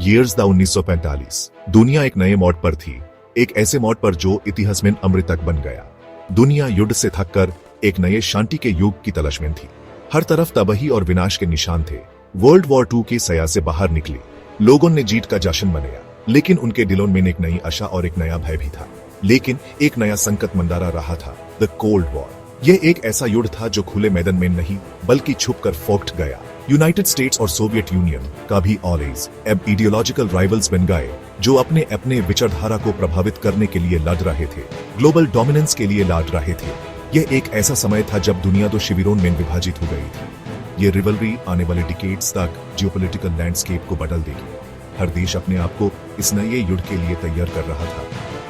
Years the 1945। दुनिया एक नए मोड़ पर थी, एक ऐसे मोड़ पर जो इतिहास में अमृतक बन गया। दुनिया युद्ध से थककर एक नए शांति के युग की तलाश में थी। हर तरफ तबाही और विनाश के निशान थे। वर्ल्ड वॉर 2 की सया से बाहर निकली, लोगों ने जीत का जश्न मनाया, लेकिन उनके दिलों में एक नई आशा और एक नया भय भी था। लेकिन एक नया संकट मंडारा रहा था, द कोल्ड वॉर। यह एक ऐसा युद्ध था जो खुले मैदान में नहीं बल्कि छुपकर फोक्त गया। यूनाइटेड स्टेट्स और सोवियत यूनियन का भी ऑलवेज अब आइडियोलॉजिकल राइवल्स बन गए, जो अपने अपने विचारधारा को प्रभावित करने के लिए लड़ रहे थे, ग्लोबल डोमिनेंस के लिए लड़ रहे थे। यह एक ऐसा समय था जब दुनिया दो शिविरों में विभाजित हो गई थी। ये रिवलरी आने वाले डिकेड्स तक जियोपॉलिटिकल लैंडस्केप को बदल देगी। हर देश अपने आप को इस नए युद्ध के लिए तैयार कर रहा था।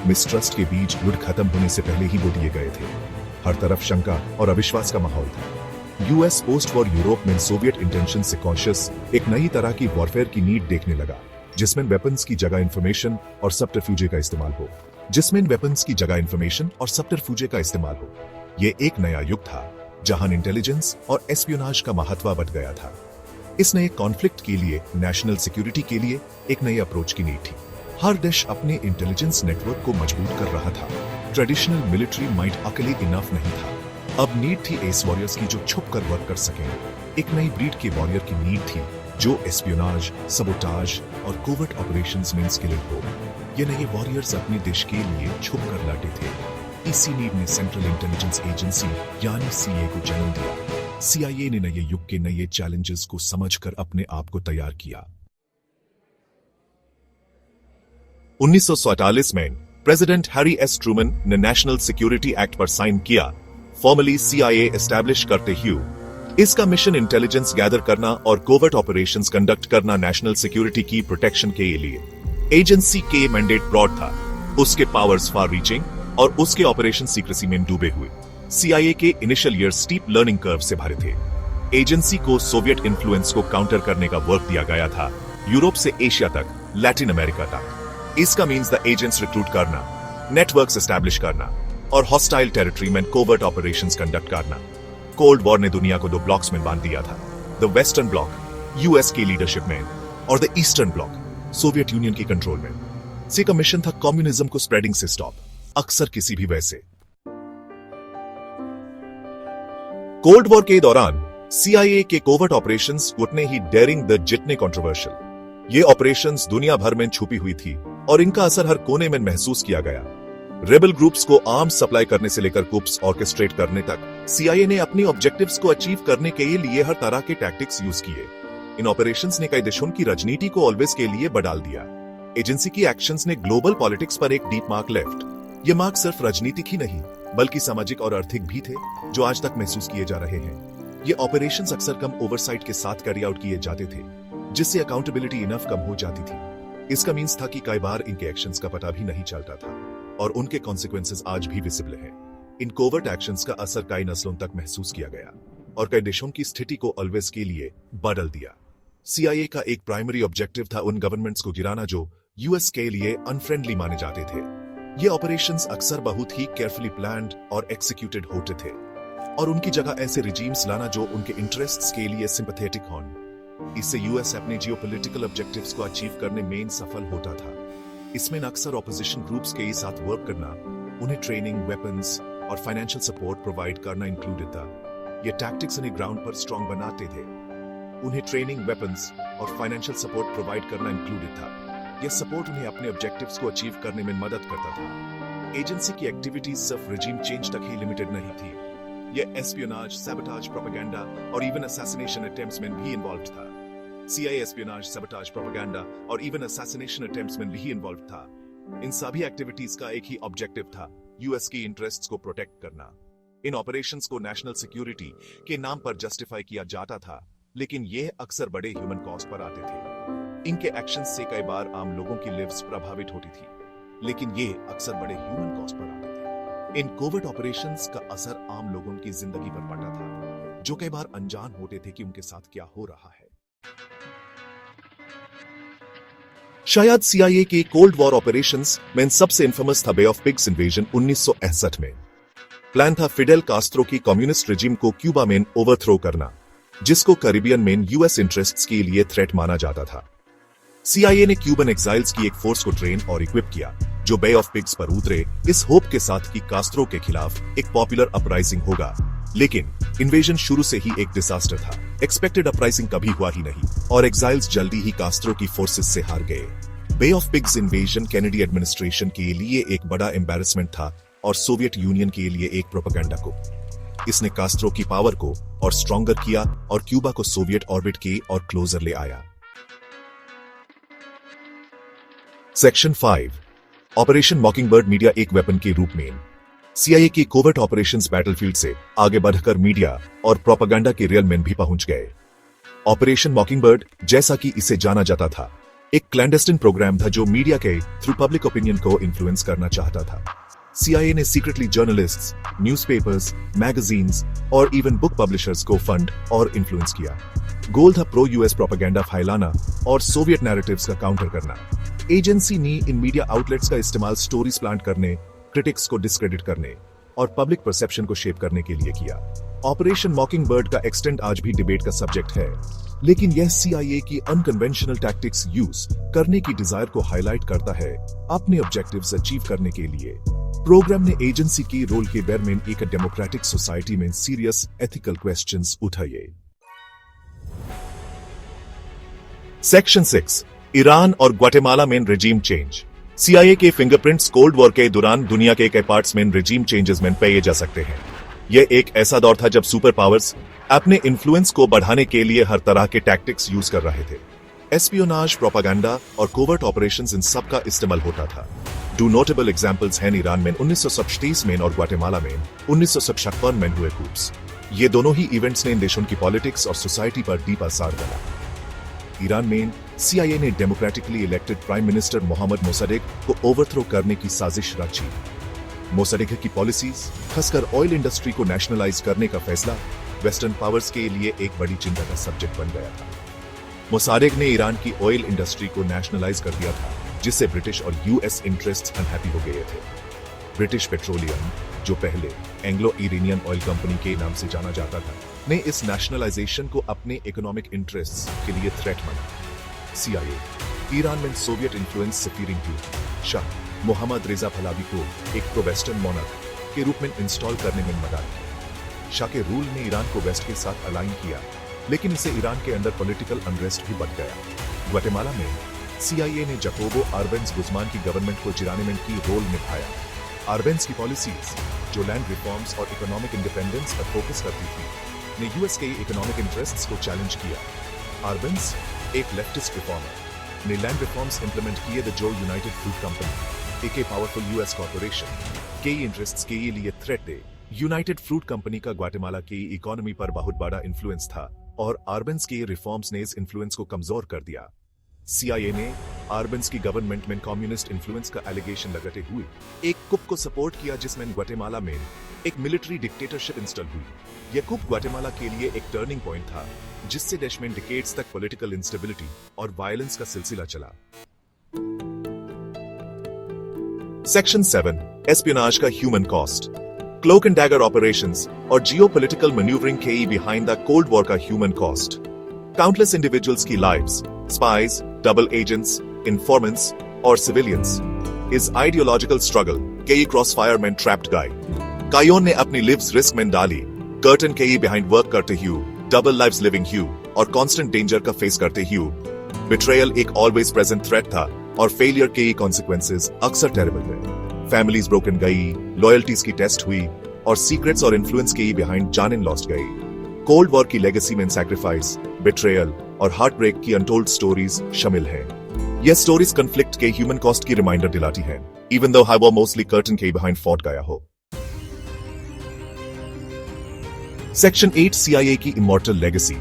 मिसट्रस्ट के बीच युद्ध खत्म होने से पहले ही वो दिए गए थे। हर तरफ शंका और अविश्वास का माहौल था। यूएस पोस्ट वॉर यूरोप में सोवियत इंटेंशन से कॉन्शियस एक नई तरह की वॉरफेयर की नीड देखने लगा, जिसमें वेपन्स की जगह इंफॉर्मेशन और सबटरफ्यूजे का इस्तेमाल हो। ये एक नया युग था जहां इंटेलिजेंस और एस्पियोनाज का महत्व बढ़ गया था। इस नए कॉन्फ्लिक्ट के लिए नेशनल सिक्योरिटी के लिए एक नई अप्रोच की नीड थी। हर देश अपने इंटेलिजेंस नेटवर्क को मजबूत कर रहा था। ट्रेडिशनल मिलिट्री माइट अकेले इनफ नहीं था। अब नीड थी एस वॉरियर्स की जो छुप कर वर्क कर सकें। एक नई ब्रीड के वॉरियर की नीड थी जो एस्पियोनाज, सबोटाज और कोवर्ट ऑपरेशंस में स्किल्ड हो। ये नए वॉरियर्स अपने देश के लिए छुप कर लड़ते थे। इसी नीड ने सेंट्रल इंटेलिजेंस एजेंसी यानी सीए को जन्म दिया। सीआईए ने नए युग के नए चैलेंजेस को समझकर अपने आप को तैयार किया। 1947 में प्रेसिडेंट हैरी एस ट्रूमन ने नेशनल सिक्योरिटी एक्ट पर साइन किया, फॉर्मली सीआईए एस्टैब्लिश करते हुए। इसका मिशन इंटेलिजेंस गैदर करना और कोवर्ट ऑपरेशंस कंडक्ट करना नेशनल सिक्योरिटी की प्रोटेक्शन के लिए। एजेंसी के मैंडेट ब्रॉड था, उसके पावर्स फार रीचिंग और उसके ऑपरेशन सीक्रेसी में डूबे हुए। सीआईए के initial year steep learning curve से भरे थे। एजेंसी को सोवियत इन्फ्लुएंस को काउंटर करने का वर्क दिया गया था, यूरोप से एशिया तक, लैटिन अमेरिका तक। इसका मीन्स द एजेंट्स रिक्रूट करना, नेटवर्क्स एस्टैब्लिश करना और हॉस्टाइल टेरिटरी में कोवर्ट ऑपरेशंस कंडक्ट करना। कोल्ड वॉर ने दुनिया को दो ब्लॉक्स में बांध दिया था, द वेस्टर्न ब्लॉक यूएस की लीडरशिप में और the eastern block Soviet union की कंट्रोल में। सी का मिशन था कम्युनिज्म को स्प्रेडिंग से स्टॉप, अक्सर किसी भी वैसे। कोल्ड वॉर के दौरान सीआईए के कोवर्ट ऑपरेशंस उतने ही डेयरिंग द जितने कंट्रोवर्शियल। ये ऑपरेशंस दुनिया भर में छुपी हुई थी और इनका असर हर कोने में महसूस किया गया। रेबल ग्रुप्स को आर्म्स सप्लाई करने से लेकर कुप्स ऑर्केस्ट्रेट करने तक, सीआईए ने अपनी ऑब्जेक्टिव्स को अचीव करने के लिए हर तरह के टैक्टिक्स यूज किए। इन ऑपरेशंस ने कई देशों की राजनीति को ऑलवेज के लिए बदल दिया। एजेंसी की एक्शंस ने ग्लोबल पॉलिटिक्स पर एक डीप मार्क लेफ्ट। ये मार्क सिर्फ राजनीतिक ही नहीं बल्कि सामाजिक और आर्थिक भी थे, जो आज तक महसूस किए जा रहे हैं। ये ऑपरेशंस अक्सर कम ओवरसाइट के साथ कैरी आउट किए जाते थे, जिससे अकाउंटेबिलिटी इनफ कम हो जाती थी। इसका मीन्स था कि कई बार इनके एक्शंस का पता भी नहीं चलता था और उनके कॉन्सिक्वेंसेस आज भी विजिबल हैं। इन कोवर्ट एक्शंस का असर कई नस्लों तक महसूस किया गया और कई देशों की स्थिति को ऑलवेज के लिए बदल दिया। सीआईए का एक प्राइमरी ऑब्जेक्टिव था उन गवर्नमेंट्स को गिराना जो यूएस के लिए अनफ्रेंडली माने जाते थे। ये ऑपरेशंस अक्सर बहुत ही केयरफुली प्लान्ड और एक्सिक्यूटेड होते थे और उनकी जगह ऐसे रिजीम्स लाना जो उनके इंटरेस्ट्स के लिए सिंपैथेटिक हों। इससे यूएस अपने जियोपॉलिटिकल ऑब्जेक्टिव्स को अचीव करने में सफल होता था। इसमें अक्सर ऑपोजिशन ग्रुप्स के साथ वर्क करना, उन्हें ट्रेनिंग, वेपन्स और फाइनेंशियल सपोर्ट प्रोवाइड करना इंक्लूडेड था। ये टैक्टिक्स उन्हें ग्राउंड पर स्ट्रॉन्ग बनाते थे। उन्हें ट्रेनिंग, वेपन्स और फाइनेंशियल सपोर्ट प्रोवाइड करना इंक्लूडेड था। यह सपोर्ट उन्हें अपने ऑब्जेक्टिव्स को अचीव करने में मदद करता था। एजेंसी की एक्टिविटीज सिर्फ रिजीम चेंज तक ही लिमिटेड नहीं थी। यह एस्पियोनाज, सैबोटाज, प्रोपेगेंडा और इवन असैसिनेशन अटेम्प्ट्स में भी इन्वॉल्व था। सीआईए एस्पियोनाज, सैबोटाज, प्रोपेगेंडा और इवन असैसिनेशन अटेम्प्ट्स में भी इन्वॉल्व था। इन सभी एक्टिविटीज का एक ही ऑब्जेक्टिव था, यूएस की इंटरेस्ट्स को प्रोटेक्ट करना। इन ऑपरेशंस को नेशनल सिक्योरिटी के नाम पर जस्टिफाई किया जाता था, लेकिन यह अक्सर बड़े ह्यूमन कॉस्ट पर आते थे। इनके एक्शंस से कई बार आम लोगों की लिव्स प्रभावित होती थी, लेकिन ये अक्सर बड़े ह्यूमन कॉस्ट पर आते थे। इन कोवर्ट ऑपरेशंस का असर आम लोगों की जिंदगी पर पड़ता था, जो कई बार अनजान होते थे कि उनके साथ क्या हो रहा है। शायद सीआईए के कोल्ड वॉर ऑपरेशंस में सबसे इन्फेमस था बे ऑफ पिग्स इन्वेजन 1961 में। प्लान था फिडेल कास्त्रो की कम्युनिस्ट रिजीम को क्यूबा में ओवरथ्रो करना, जिसको कैरिबियन में यूएस इंटरेस्ट्स के लिए थ्रेट माना जाता था। CIA ने क्यूबन एक्साइल्स की एक फोर्स को ट्रेन और इक्विप किया जो बे ऑफ पिग्स पर उतरे इस होप के साथ कि कास्त्रो के खिलाफ एक पॉपुलर अपराइजिंग होगा। लेकिन इन्वेजन शुरू से ही एक डिजास्टर था। एक्सपेक्टेड अपराइजिंग कभी हुआ ही नहीं और एक्साइल्स जल्दी ही कास्त्रो की फोर्सेस से हार गए। Bay of Pigs invasion Kennedy administration के लिए एक बड़ा एम्बैरेसमेंट था और सोवियत यूनियन के लिए एक प्रोपेगेंडा को। इसने कास्त्रो की पावर को और स्ट्रॉन्गर किया और क्यूबा को सोवियत ऑर्बिट के और क्लोजर ले आया। सेक्शन 5 ऑपरेशन मॉकिंगबर्ड मीडिया एक वेपन के रूप में CIA की कोवर्ट ऑपरेशंस बैटलफील्ड से आगे बढ़कर मीडिया और प्रोपेगेंडा के रियल मैन भी पहुंच गए। ऑपरेशन मॉकिंगबर्ड, जैसा कि इसे जाना जाता था, एक क्लैंडेस्टिन प्रोग्राम था जो मीडिया के थ्रू पब्लिक ओपिनियन को इन्फ्लुएंस करना चाहता था। CIA ने सीक्रेटली जर्नलिस्ट्स, न्यूज़पेपर्स, मैगजीन्स और इवन बुक पब्लिशर्स को फंड और इन्फ्लुएंस किया। गोल था प्रो यूएस प्रोपेगेंडा फैलाना और सोवियत नैरेटिव्स का काउंटर करना। एजेंसी ने इन मीडिया आउटलेट्स का इस्तेमाल स्टोरीज प्लांट करने, क्रिटिक्स को डिस्क्रेडिट करने और पब्लिक परसेप्शन को शेप करने के लिए किया। ऑपरेशन मॉकिंगबर्ड का एक्सटेंट आज भी डिबेट का सब्जेक्ट है, लेकिन यह CIA की अनकन्वेंशनल टैक्टिक्स यूज करने की डिजायर को हाईलाइट करता है अपने ऑब्जेक्टिव्स अचीव करने के लिए। प्रोग्राम ने एजेंसी की रोल के बारे में एक डेमोक्रेटिक सोसाइटी में सीरियस एथिकल क्वेश्चंस उठाए। सेक्शन 6 ईरान और ग्वाटेमाला में रेजिम चेंज। CIA के फिंगरप्रिंट्स कोल्ड वॉर के दौरान दुनिया के कई पार्ट्स में रेजिम चेंजेस में पाए जा सकते हैं। यह एक ऐसा दौर था जब सुपर पावर्स अपने इन्फ्लुएंस को बढ़ाने के लिए हर तरह के टैक्टिक्स यूज कर रहे थे। एस्पियोनाज, प्रोपेगेंडा और कोवर्ट ऑपरेशंस इन सब का इस्तेमाल होता था। दो नोटेबल एग्जांपल्स हैं ईरान में 1937 में और ग्वाटेमाला में 1956 में हुए कूप्स। ये दोनों ही इवेंट्स ने इन देशों की पॉलिटिक्स और सोसाइटी पर डीप असर डाला। ईरान में CIA ने democratically elected prime minister Mohammad Mossadegh को ओवरथ्रो करने की साजिश रची। मोसाडेक की पॉलिसीज, खासकर ऑयल इंडस्ट्री को नेशनलाइज करने का फैसला वेस्टर्न पावर्स के लिए एक बड़ी चिंता का सब्जेक्ट बन गया था। मोसाडेक ने ईरान की ऑयल इंडस्ट्री को नेशनलाइज कर दिया था, जिससे ब्रिटिश और US इंटरेस्ट्स अनहैप्पी हो गए थे। ब्रिटिश पेट्रोलियम, जो पहले एंग्लो इरानियन ऑयल कंपनी के नाम से जाना जाता था, ने इस नेशनलाइजेशन को अपने इकोनॉमिक इंटरेस्ट्स के लिए थ्रेट माना। CIA ईरान में सोवियत इन्फ्लुएंस से फीरिंग हुई शाह मोहम्मद रेजा पहलवी को एक प्रो वेस्टर्न मोनार्क के रूप में इंस्टॉल करने में मदद की। शाह के रूल ने ईरान को वेस्ट के साथ अलाइन किया, लेकिन इससे ईरान के अंदर पॉलिटिकल अनरेस्ट भी बढ़ गया। ग्वाटेमाला में CIA ने जकोबो आर्बेंज गुज़मान की गवर्नमेंट को जिराने में की रोल निभाया। आर्बेंज की पॉलिसीज, जो लैंड रिफॉर्म्स और इकोनॉमिक इंडिपेंडेंस पर फोकस करती थी, ने US के इकोनॉमिक इंटरेस्ट्स को चैलेंज किया। आर्बेंज, एक लेफ्टिस्ट रिफॉर्मर, ने लैंड रिफॉर्म्स इंप्लीमेंट किए जो यूनाइटेड फ्रूट कंपनी, एक पावरफुल US कॉर्पोरेशन, के इंटरेस्ट्स के लिए थ्रेट थे। यूनाइटेड फ्रूट कंपनी का ग्वाटेमाला की इकोनॉमी पर बहुत बड़ा इन्फ्लुएंस था और आर्बेंज के रिफॉर्म्स ने इस इन्फ्लुएंस को कमजोर कर दिया। CIA ने आर्बेंज की गवर्नमेंट में कम्युनिस्ट इन्फ्लुएंस का एलिगेशन लगाते हुए एक कुप को सपोर्ट किया, जिसमें ग्वाटेमाला में एक मिलिट्री डिक्टेटरशिप इंस्टॉल हुई। यह कुप ग्वाटेमाला के लिए एक टर्निंग पॉइंट था, जिससे देश में डिकेड्स तक पॉलिटिकल इंस्टेबिलिटी और वायलेंस का सिलसिला चला। सेक्शन 7 एस्पियोनाज का human cost. Cloak and dagger operations और जियोपॉलिटिकल मैन्यूवरिंग के बिहाइंड द कोल्ड वॉर का ह्यूमन कॉस्ट। काउंटलेस इंडिविजुअल्स की lives, spies, double agents, informants और सिविलियंस। इस आइडियोलॉजिकल स्ट्रगल के क्रॉसफायर में ट्रैप्ड गए। कायोन ने अपनी लिव्स रिस्क में डाली, कर्टन के बिहाइंड वर्क करते हुए, डबल लाइव्स लिविंग हुए और कांस्टेंट डेंजर का फेस करते हुए। बिट्रेयल एक ऑलवेज प्रेजेंट थ्रेट था और फेलियर के कॉन्सिक्वेंसेस अक्सर टेरेबल थे। फैमिलीज ब्रोकन गई, लॉयल्टीज की टेस्ट हुई और सीक्रेट्स और इन्फ्लुएंस के बिहाइंड जानें लॉस्ट गई। कोल्ड वॉर की लेगेसी में सैक्रिफाइस, बिट्रेयल और हार्ट ब्रेक की अनटोल्ड स्टोरीज शामिल हैं। यह स्टोरीज कॉन्फ्लिक्ट के ह्यूमन कॉस्ट की रिमाइंडर दिलाती हैं, इवन दो वो मोस्टली कर्टन के बिहाइंड फॉट गया हो। सेक्शन 8 CIA की इमॉर्टल लेगेसी।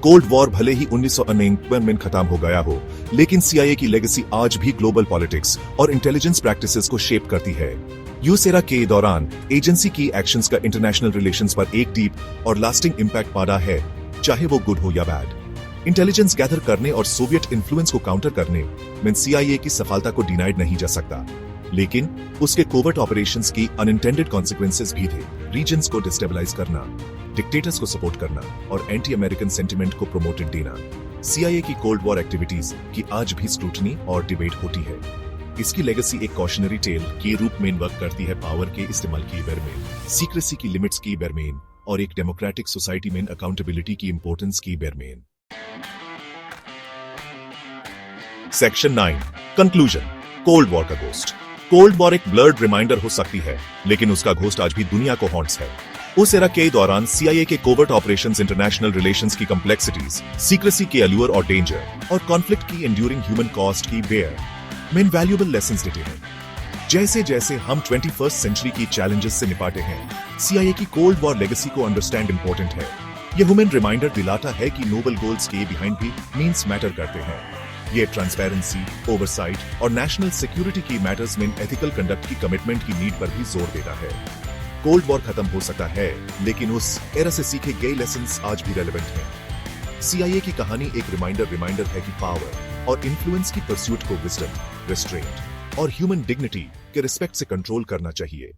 कोल्ड वॉर भले ही 1999 में खत्म हो गया हो, लेकिन CIA की लेगेसी आज भी ग्लोबल पॉलिटिक्स और इंटेलिजेंस प्रैक्टिसेस को शेप करती है। यूएस एरा के दौरान एजेंसी की एक्शंस का इंटरनेशनल रिलेशंस पर एक डीप और लास्टिंग इंपैक्ट पड़ा है, चाहे वो गुड हो या बैड। इंटेलिजेंस गैदर करने और सोवियत इन्फ्लुएंस को काउंटर करने में CIA की सफलता को डिनाइड नहीं जा सकता, लेकिन उसके कोवर्ट ऑपरेशंस की अनइंटेंडेड कॉन्सिक्वेंसेस भी थे। रीजन्स को डिस्टेबलाइज करना, डिक्टेटर्स को सपोर्ट करना और एंटी अमेरिकन सेंटिमेंट को प्रमोटेड देना। CIA की कोल्ड वॉर एक्टिविटीज की आज भी स्क्रूटनी और डिबेट होती है। इसकी लेगेसी एक कॉशनरी टेल के रूप में वर्क करती है पावर के इस्तेमाल की बारे में, सीक्रेसी की लिमिट्स की बारे में और एक डेमोक्रेटिक सोसाइटी में अकाउंटेबिलिटी की इंपॉर्टेंस की बारे में। Section 9 conclusion. कोल्ड वॉर का घोस्ट। कोल्ड वॉर एक ब्लर्ड रिमाइंडर हो सकती है, लेकिन उसका घोस्ट आज भी दुनिया को हॉन्ट्स है। उस एरा के दौरान CIA के कोवर्ट ऑपरेशंस, इंटरनेशनल रिलेशंस की कॉम्प्लेक्सिटीज, सीक्रेसी के अल्यूर और डेंजर और कॉन्फ्लिक्ट की एंड्यूरिंग ह्यूमन कॉस्ट की बेयर में वैल्यूएबल लेसन्स देते हैं। जैसे जैसे हम 21st सेंचुरी की चैलेंजेस से निपटते हैं, CIA की कोल्ड वॉर लेगेसी को अंडरस्टैंड इंपॉर्टेंट है। यह ह्यूमन रिमाइंडर दिलाता है कि नोबल गोल्स के बिहाइंड भी मीन्स मैटर करते हैं। ये ट्रांसपेरेंसी, ओवरसाइट और नेशनल सिक्योरिटी की मैटर्स में एथिकल कंडक्ट की कमिटमेंट की नीड पर भी जोर देता है। कोल्ड वॉर खत्म हो सकता है, लेकिन उस एरा से सीखे गए लेसन्स आज भी रेलेवेंट हैं। CIA की कहानी एक रिमाइंडर है कि पावर और इन्फ्लुएंस की परस्यूट को विजडम, रेस्ट्रेंट और ह्यूमन डिग्निटी के रिस्पेक्ट से कंट्रोल करना चाहिए।